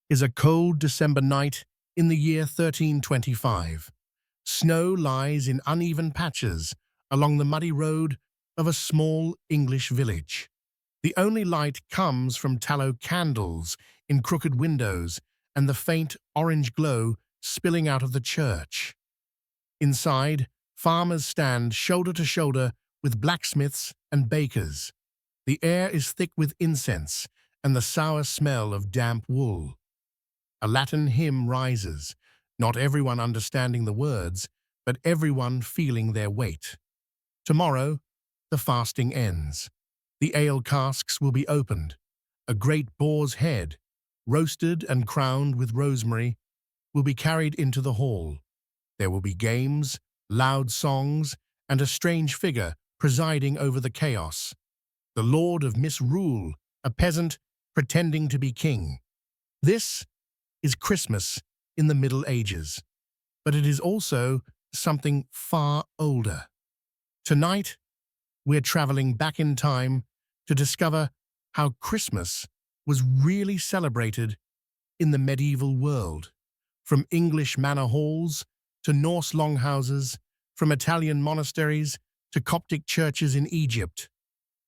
is a cold December night in the year 1325. Snow lies in uneven patches along the muddy road of a small English village. The only light comes from tallow candles in crooked windows and the faint orange glow spilling out of the church. Inside, farmers stand shoulder to shoulder with blacksmiths and bakers. The air is thick with incense and the sour smell of damp wool. A Latin hymn rises, not everyone understanding the words, but everyone feeling their weight. Tomorrow, the fasting ends. The ale casks will be opened. A great boar's head, roasted and crowned with rosemary, will be carried into the hall. There will be games, loud songs, and a strange figure presiding over the chaos. The Lord of Misrule, a peasant pretending to be king. This is Christmas in the Middle Ages, but it is also something far older. Tonight, we're traveling back in time to discover how Christmas was really celebrated in the medieval world, from English manor halls to Norse longhouses, from Italian monasteries to Coptic churches in Egypt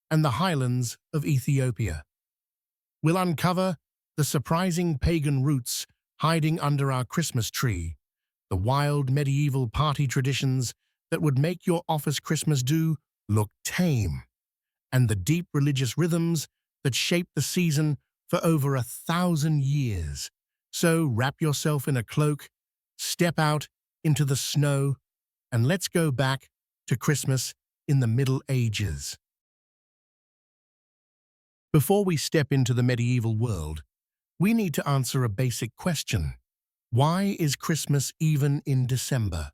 and the highlands of Ethiopia. We'll uncover the surprising pagan roots hiding under our Christmas tree, the wild medieval party traditions that would make your office Christmas do look tame, and the deep religious rhythms that shape the season for over 1,000 years. So wrap yourself in a cloak, step out into the snow, and let's go back to Christmas in the Middle Ages. Before we step into the medieval world, we need to answer a basic question. Why is Christmas even in December?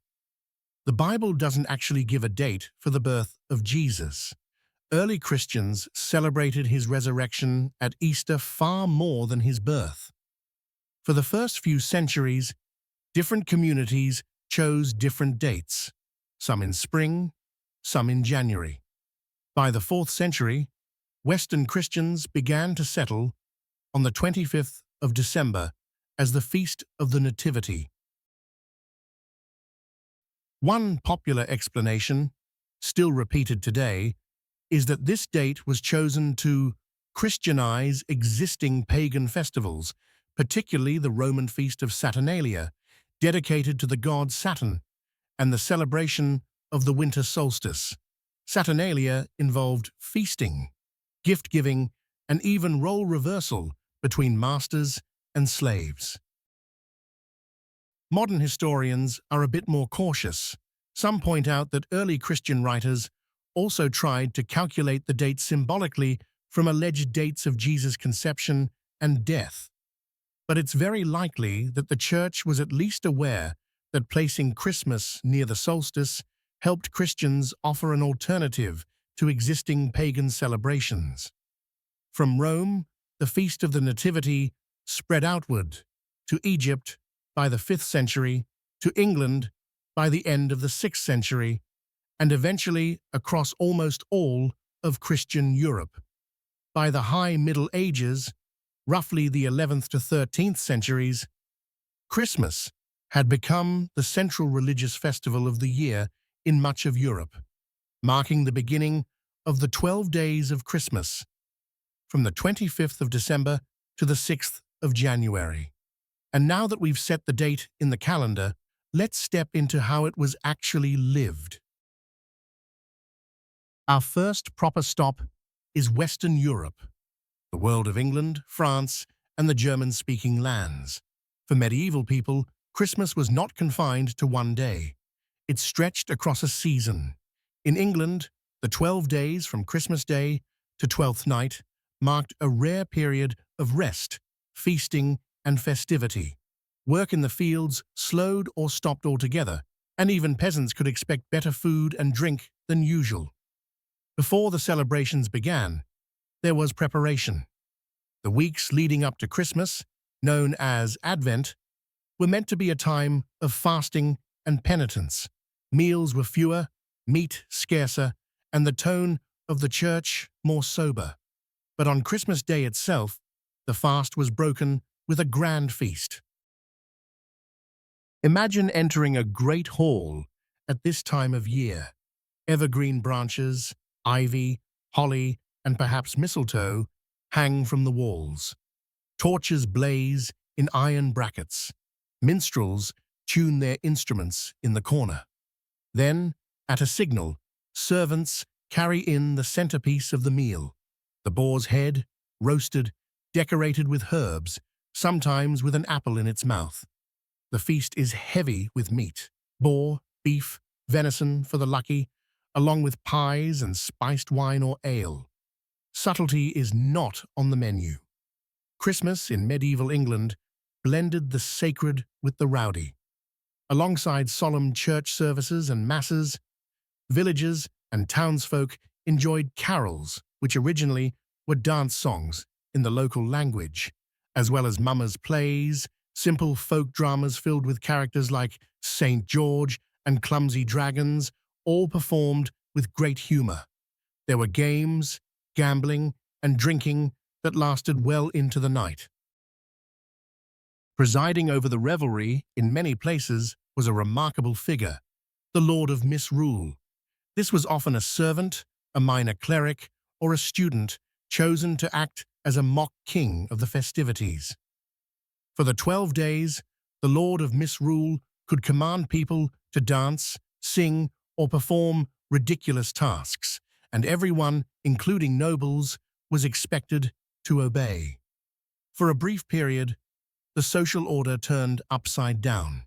The Bible doesn't actually give a date for the birth of Jesus. Early Christians celebrated his resurrection at Easter far more than his birth. For the first few centuries, different communities chose different dates, some in spring, some in January. By the 4th century, Western Christians began to settle on the 25th of December as the Feast of the Nativity. One popular explanation, still repeated today, is that this date was chosen to Christianize existing pagan festivals, particularly the Roman feast of Saturnalia, dedicated to the god Saturn, and the celebration of the winter solstice. Saturnalia involved feasting, gift-giving, and even role reversal between masters and slaves. Modern historians are a bit more cautious. Some point out that early Christian writers also tried to calculate the dates symbolically from alleged dates of Jesus' conception and death. But it's very likely that the Church was at least aware that placing Christmas near the solstice helped Christians offer an alternative to existing pagan celebrations. From Rome, the Feast of the Nativity spread outward, to Egypt by the 5th century, to England by the end of the 6th century, and eventually across almost all of Christian Europe. By the High Middle Ages, roughly the 11th to 13th centuries, Christmas had become the central religious festival of the year in much of Europe, marking the beginning of the 12 days of Christmas, from the 25th of December to the 6th of January. And now that we've set the date in the calendar, let's step into how it was actually lived. Our first proper stop is Western Europe, the world of England, France, and the German-speaking lands. For medieval people, Christmas was not confined to one day. It stretched across a season. In England, the 12 days from Christmas Day to Twelfth Night marked a rare period of rest, feasting, and festivity. Work in the fields slowed or stopped altogether, and even peasants could expect better food and drink than usual. Before the celebrations began, there was preparation. The weeks leading up to Christmas, known as Advent, were meant to be a time of fasting and penitence. Meals were fewer, meat scarcer, and the tone of the church more sober. But on Christmas Day itself, the fast was broken with a grand feast. Imagine entering a great hall at this time of year. Evergreen branches, ivy, holly, and perhaps mistletoe hang from the walls. Torches blaze in iron brackets. Minstrels tune their instruments in the corner. Then, at a signal, servants carry in the centerpiece of the meal, the boar's head, roasted, decorated with herbs, sometimes with an apple in its mouth. The feast is heavy with meat, boar, beef, venison for the lucky, along with pies and spiced wine or ale. Subtlety is not on the menu. Christmas in medieval England blended the sacred with the rowdy. Alongside solemn church services and masses, villagers and townsfolk enjoyed carols, which originally were dance songs in the local language, as well as mummers' plays, simple folk dramas filled with characters like Saint George and clumsy dragons, all performed with great humor. There were games, gambling, and drinking that lasted well into the night. Presiding over the revelry in many places was a remarkable figure, the Lord of Misrule. This was often a servant, a minor cleric, or a student chosen to act as a mock king of the festivities. For the 12 days, the Lord of Misrule could command people to dance, sing, or perform ridiculous tasks, and everyone, including nobles, was expected to obey. For a brief period, the social order turned upside down.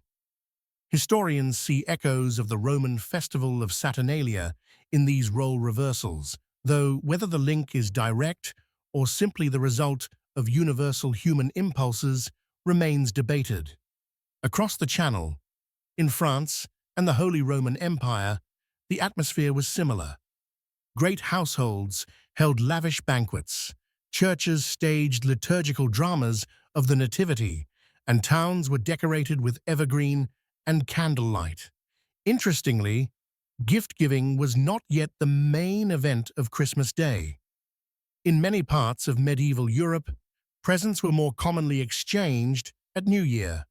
Historians see echoes of the Roman festival of Saturnalia in these role reversals, though whether the link is direct or simply the result of universal human impulses remains debated. Across the Channel, in France and the Holy Roman Empire, the atmosphere was similar. Great households held lavish banquets, churches staged liturgical dramas of the Nativity, and towns were decorated with evergreen and candlelight. Interestingly, gift-giving was not yet the main event of Christmas Day. In many parts of medieval Europe, presents were more commonly exchanged at New Year,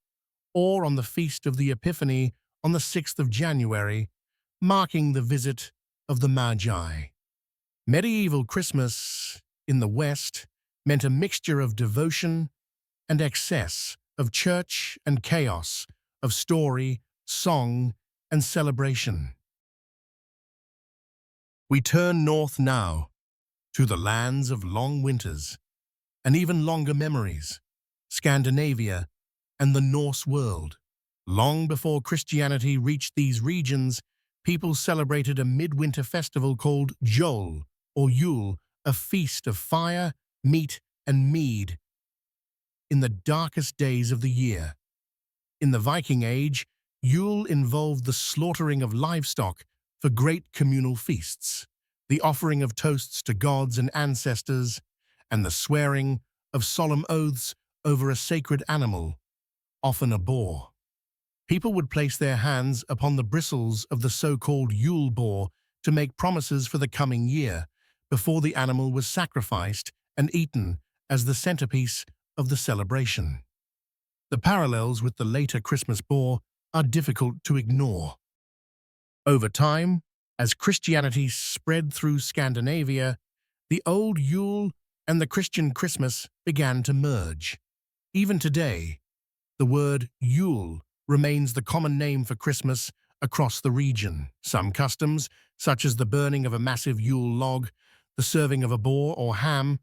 or on the Feast of the Epiphany on the 6th of January, marking the visit of the Magi. Medieval Christmas in the West meant a mixture of devotion and excess, of church and chaos, of story, song, and celebration. We turn north now, to the lands of long winters, and even longer memories, Scandinavia and the Norse world. Long before Christianity reached these regions, people celebrated a midwinter festival called Jul, or Yule, a feast of fire, meat, and mead in the darkest days of the year. In the Viking Age, Yule involved the slaughtering of livestock for great communal feasts, the offering of toasts to gods and ancestors, and the swearing of solemn oaths over a sacred animal, often a boar. People would place their hands upon the bristles of the so-called Yule boar to make promises for the coming year, before the animal was sacrificed and eaten as the centerpiece of the celebration. The parallels with the later Christmas boar are difficult to ignore. Over time, as Christianity spread through Scandinavia, the old Yule and the Christian Christmas began to merge. Even today, the word Yule remains the common name for Christmas across the region. Some customs, such as the burning of a massive Yule log, the serving of a boar or ham,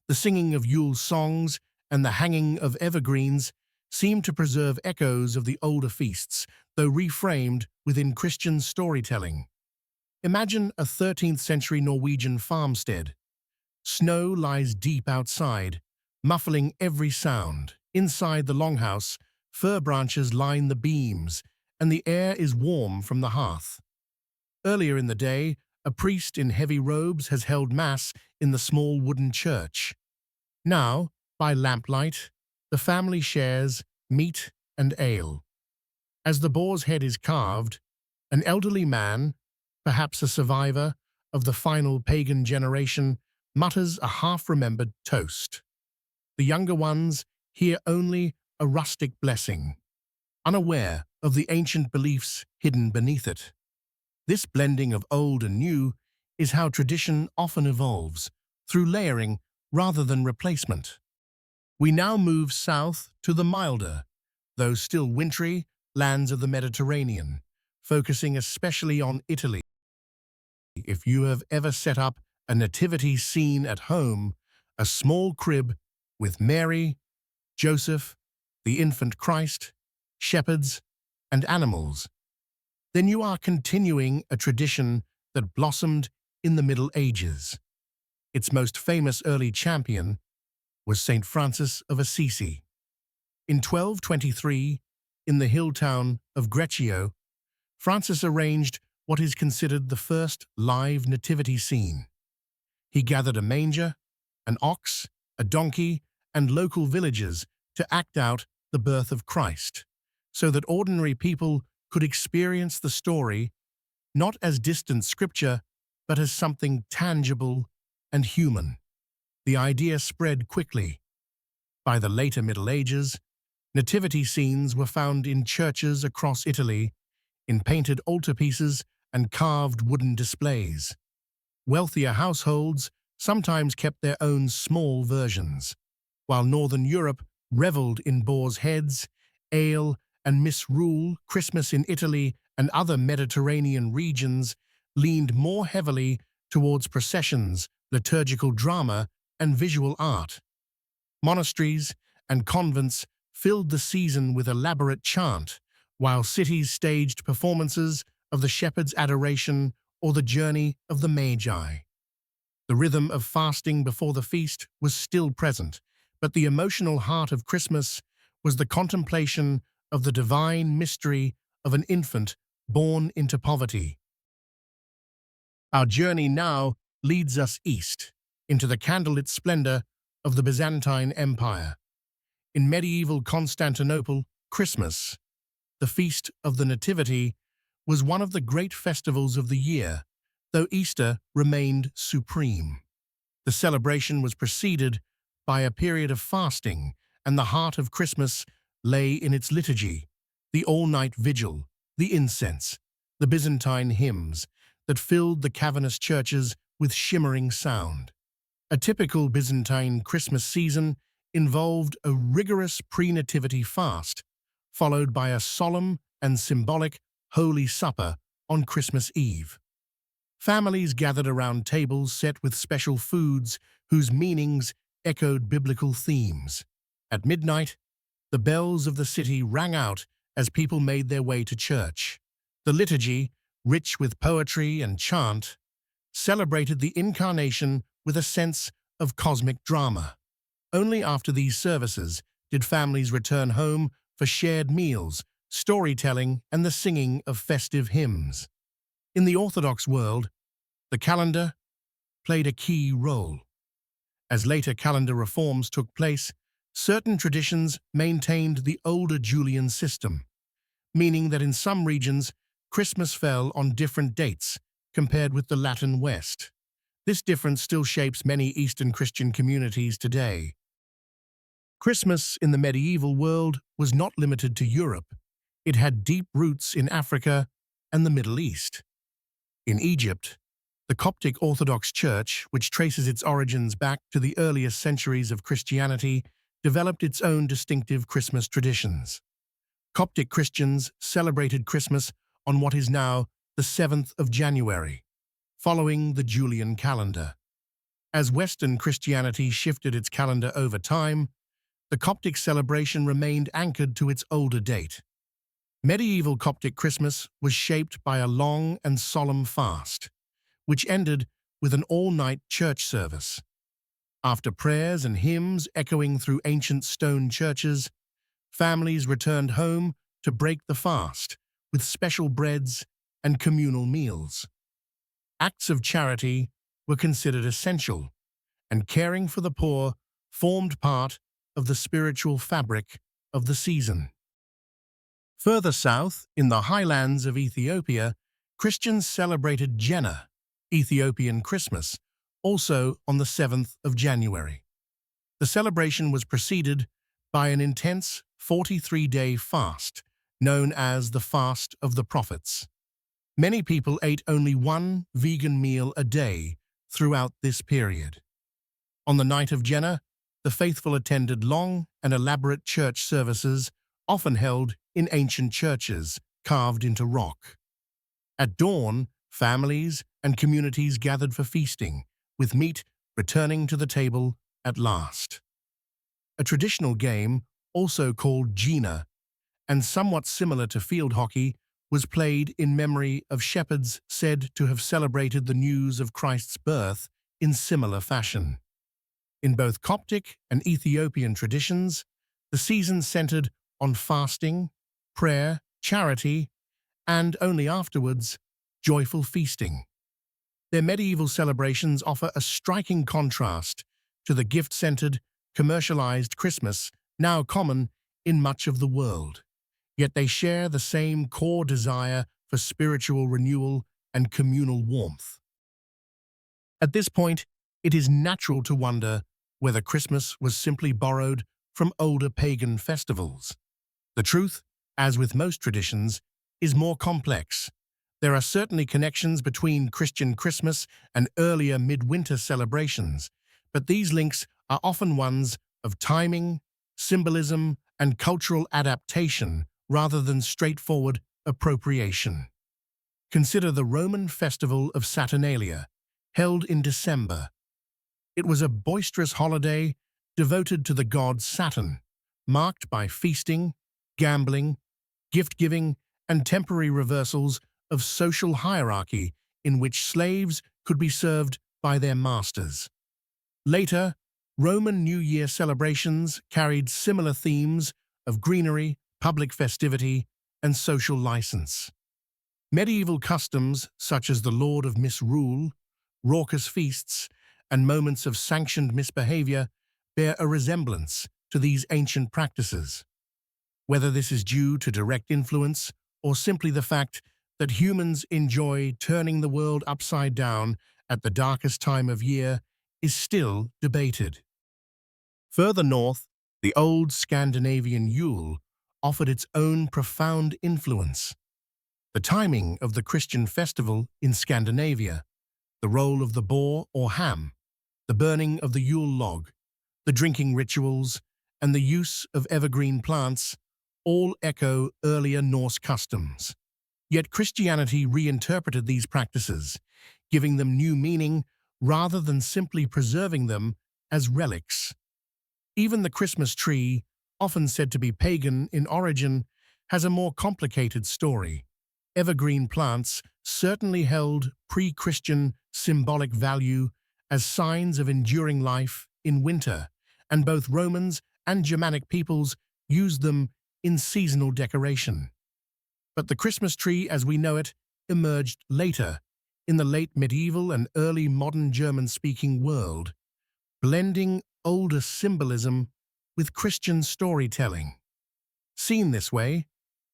the singing of Yule songs, and the hanging of evergreens, seem to preserve echoes of the older feasts, though reframed within Christian storytelling. Imagine a 13th-century Norwegian farmstead. Snow lies deep outside, muffling every sound. Inside the longhouse, fir branches line the beams, and the air is warm from the hearth. Earlier in the day, a priest in heavy robes has held mass in the small wooden church. Now, by lamplight, the family shares meat and ale. As the boar's head is carved, an elderly man, perhaps a survivor of the final pagan generation, mutters a half-remembered toast. The younger ones, hear only a rustic blessing, unaware of the ancient beliefs hidden beneath it. This blending of old and new is how tradition often evolves, through layering rather than replacement. We now move south to the milder, though still wintry, lands of the Mediterranean, focusing especially on Italy. If you have ever set up a nativity scene at home, a small crib with Mary, Joseph, the infant Christ, shepherds, and animals, then you are continuing a tradition that blossomed in the Middle Ages. Its most famous early champion was Saint Francis of Assisi. In 1223, in the hill town of Greccio, Francis arranged what is considered the first live nativity scene. He gathered a manger, an ox, a donkey, and local villagers to act out the birth of Christ, so that ordinary people could experience the story not as distant scripture, but as something tangible and human. The idea spread quickly. By the later Middle Ages, nativity scenes were found in churches across Italy, in painted altarpieces and carved wooden displays. Wealthier households sometimes kept their own small versions, while Northern Europe reveled in boar's heads, ale, and Misrule. Christmas in Italy and other Mediterranean regions leaned more heavily towards processions, liturgical drama, and visual art. Monasteries and convents filled the season with elaborate chant, while cities staged performances of the shepherd's adoration or the journey of the Magi. The rhythm of fasting before the feast was still present, but the emotional heart of Christmas was the contemplation of the divine mystery of an infant born into poverty. Our journey now leads us east, into the candlelit splendor of the Byzantine Empire. In medieval Constantinople, Christmas, the Feast of the Nativity, was one of the great festivals of the year, though Easter remained supreme. The celebration was preceded by a period of fasting, and the heart of Christmas lay in its liturgy, the all-night vigil, the incense, the Byzantine hymns that filled the cavernous churches with shimmering sound. A typical Byzantine Christmas season involved a rigorous pre-nativity fast, followed by a solemn and symbolic Holy Supper on Christmas Eve. Families gathered around tables set with special foods whose meanings echoed biblical themes. At midnight, the bells of the city rang out as people made their way to church. The liturgy, rich with poetry and chant, celebrated the incarnation with a sense of cosmic drama. Only after these services did families return home for shared meals, storytelling, and the singing of festive hymns. In the Orthodox world, the calendar played a key role. As later calendar reforms took place, certain traditions maintained the older Julian system, meaning that in some regions, Christmas fell on different dates compared with the Latin West. This difference still shapes many Eastern Christian communities today. Christmas in the medieval world was not limited to Europe. It had deep roots in Africa and the Middle East. In Egypt, the Coptic Orthodox Church, which traces its origins back to the earliest centuries of Christianity, developed its own distinctive Christmas traditions. Coptic Christians celebrated Christmas on what is now the 7th of January, following the Julian calendar. As Western Christianity shifted its calendar over time, the Coptic celebration remained anchored to its older date. Medieval Coptic Christmas was shaped by a long and solemn fast, which ended with an all-night church service. After prayers and hymns echoing through ancient stone churches, families returned home to break the fast with special breads and communal meals. Acts of charity were considered essential, and caring for the poor formed part of the spiritual fabric of the season. Further south, in the highlands of Ethiopia, Christians celebrated Jenna, Ethiopian Christmas, also on the 7th of January. The celebration was preceded by an intense 43-day fast known as the Fast of the Prophets. Many people ate only one vegan meal a day throughout this period. On the night of Jenna, the faithful attended long and elaborate church services, often held in ancient churches carved into rock. At dawn, families and communities gathered for feasting, with meat returning to the table at last. A traditional game, also called Gina, and somewhat similar to field hockey, was played in memory of shepherds said to have celebrated the news of Christ's birth in similar fashion. In both Coptic and Ethiopian traditions, the season centered on fasting, prayer, charity, and only afterwards, joyful feasting. Their medieval celebrations offer a striking contrast to the gift-centered, commercialized Christmas now common in much of the world. Yet they share the same core desire for spiritual renewal and communal warmth. At this point, it is natural to wonder whether Christmas was simply borrowed from older pagan festivals. The truth, as with most traditions, is more complex. There are certainly connections between Christian Christmas and earlier midwinter celebrations, but these links are often ones of timing, symbolism, and cultural adaptation rather than straightforward appropriation. Consider the Roman festival of Saturnalia, held in December. It was a boisterous holiday devoted to the god Saturn, marked by feasting, gambling, gift-giving, and temporary reversals of social hierarchy in which slaves could be served by their masters. Later, Roman New Year celebrations carried similar themes of greenery, public festivity, and social license. Medieval customs, such as the Lord of Misrule, raucous feasts, and moments of sanctioned misbehavior, bear a resemblance to these ancient practices. Whether this is due to direct influence or simply the fact that humans enjoy turning the world upside down at the darkest time of year is still debated. Further north, the old Scandinavian Yule offered its own profound influence. The timing of the Christian festival in Scandinavia, the role of the boar or ham, the burning of the Yule log, the drinking rituals, and the use of evergreen plants all echo earlier Norse customs. Yet Christianity reinterpreted these practices, giving them new meaning rather than simply preserving them as relics. Even the Christmas tree, often said to be pagan in origin, has a more complicated story. Evergreen plants certainly held pre-Christian symbolic value as signs of enduring life in winter, and both Romans and Germanic peoples used them in seasonal decoration. But the Christmas tree as we know it emerged later, in the late medieval and early modern German-speaking world, blending older symbolism with Christian storytelling. Seen this way,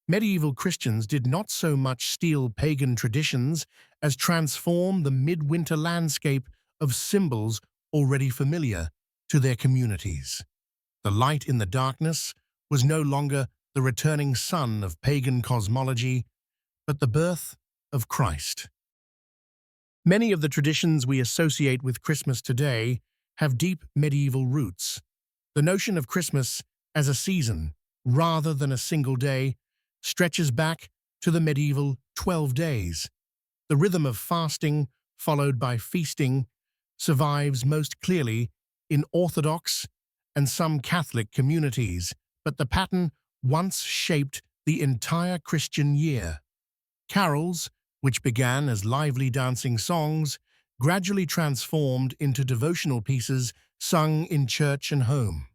medieval Christians did not so much steal pagan traditions as transform the midwinter landscape of symbols already familiar to their communities. The light in the darkness was no longer the returning sun of pagan cosmology, but the birth of Christ. Many of the traditions we associate with Christmas today have deep medieval roots. The notion of Christmas as a season, rather than a single day, stretches back to the medieval 12 days. The rhythm of fasting, followed by feasting, survives most clearly in Orthodox and some Catholic communities, but the pattern once shaped the entire Christian year. Carols, which began as lively dancing songs, gradually transformed into devotional pieces sung in church and home.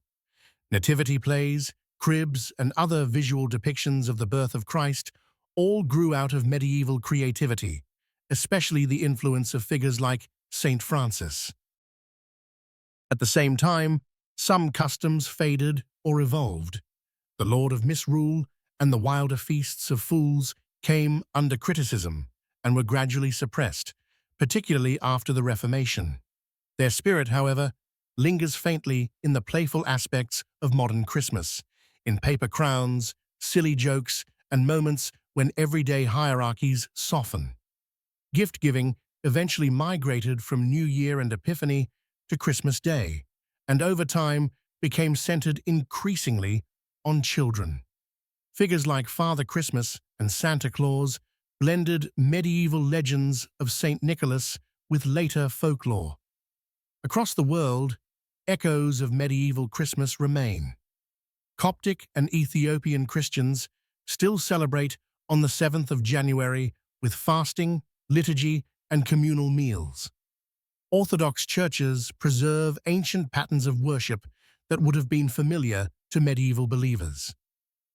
Nativity plays, cribs, and other visual depictions of the birth of Christ all grew out of medieval creativity, especially the influence of figures like Saint Francis. At the same time, some customs faded or evolved. The Lord of Misrule and the wilder feasts of fools came under criticism and were gradually suppressed, particularly after the Reformation. Their spirit, however, lingers faintly in the playful aspects of modern Christmas, in paper crowns, silly jokes, and moments when everyday hierarchies soften. Gift-giving eventually migrated from New Year and Epiphany to Christmas Day, and over time became centered increasingly on children. Figures like Father Christmas and Santa Claus blended medieval legends of Saint Nicholas with later folklore. Across the world, echoes of medieval Christmas remain. Coptic and Ethiopian Christians still celebrate on the 7th of January with fasting, liturgy, and communal meals. Orthodox churches preserve ancient patterns of worship that would have been familiar to medieval believers.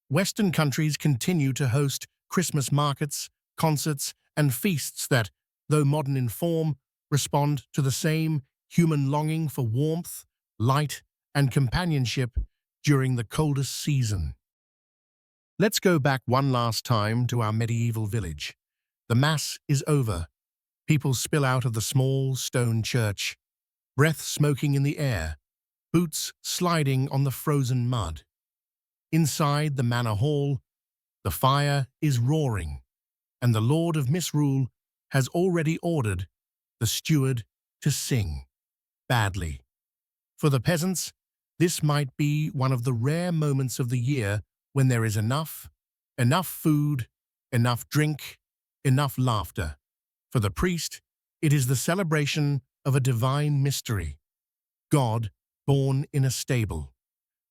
Western countries continue to host Christmas markets, concerts, and feasts that, though modern in form, respond to the same human longing for warmth, light, and companionship during the coldest season. Let's go back one last time to our medieval village. The Mass is over. People spill out of the small stone church, breath smoking in the air, boots sliding on the frozen mud. Inside the manor hall, the fire is roaring, and the Lord of Misrule has already ordered the steward to sing badly. For the peasants, this might be one of the rare moments of the year when there is enough food, enough drink, enough laughter. For the priest, it is the celebration of a divine mystery, God born in a stable.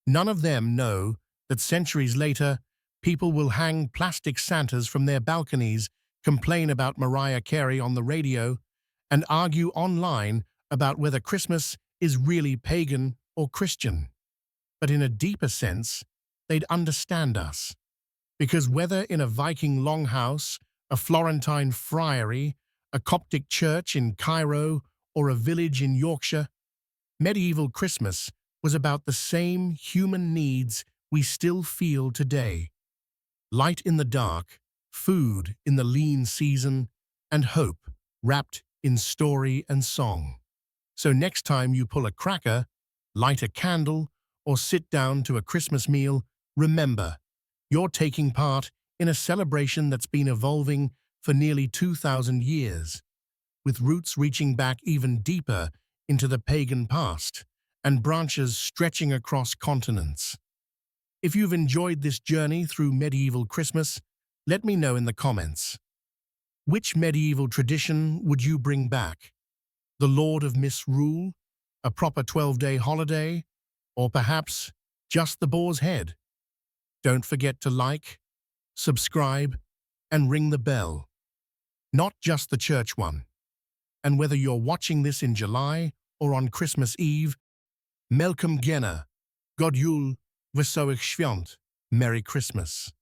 None of them know that centuries later, people will hang plastic Santas from their balconies, complain about Mariah Carey on the radio, and argue online about whether Christmas is really pagan or Christian. But in a deeper sense, they'd understand us. Because whether in a Viking longhouse, a Florentine friary, a Coptic church in Cairo, or a village in Yorkshire, medieval Christmas was about the same human needs we still feel today. Light in the dark, food in the lean season, and hope wrapped in story and song. So next time you pull a cracker, light a candle, or sit down to a Christmas meal, remember, you're taking part in a celebration that's been evolving for nearly 2,000 years, with roots reaching back even deeper into the pagan past and branches stretching across continents. If you've enjoyed this journey through medieval Christmas, let me know in the comments. Which medieval tradition would you bring back? The Lord of Misrule, a proper 12-day holiday, or perhaps just the boar's head? Don't forget to like, subscribe, and ring the bell. Not just the church one. And whether you're watching this in July or on Christmas Eve, Melkom Gena, God Yule, Wesołych Świąt, Merry Christmas.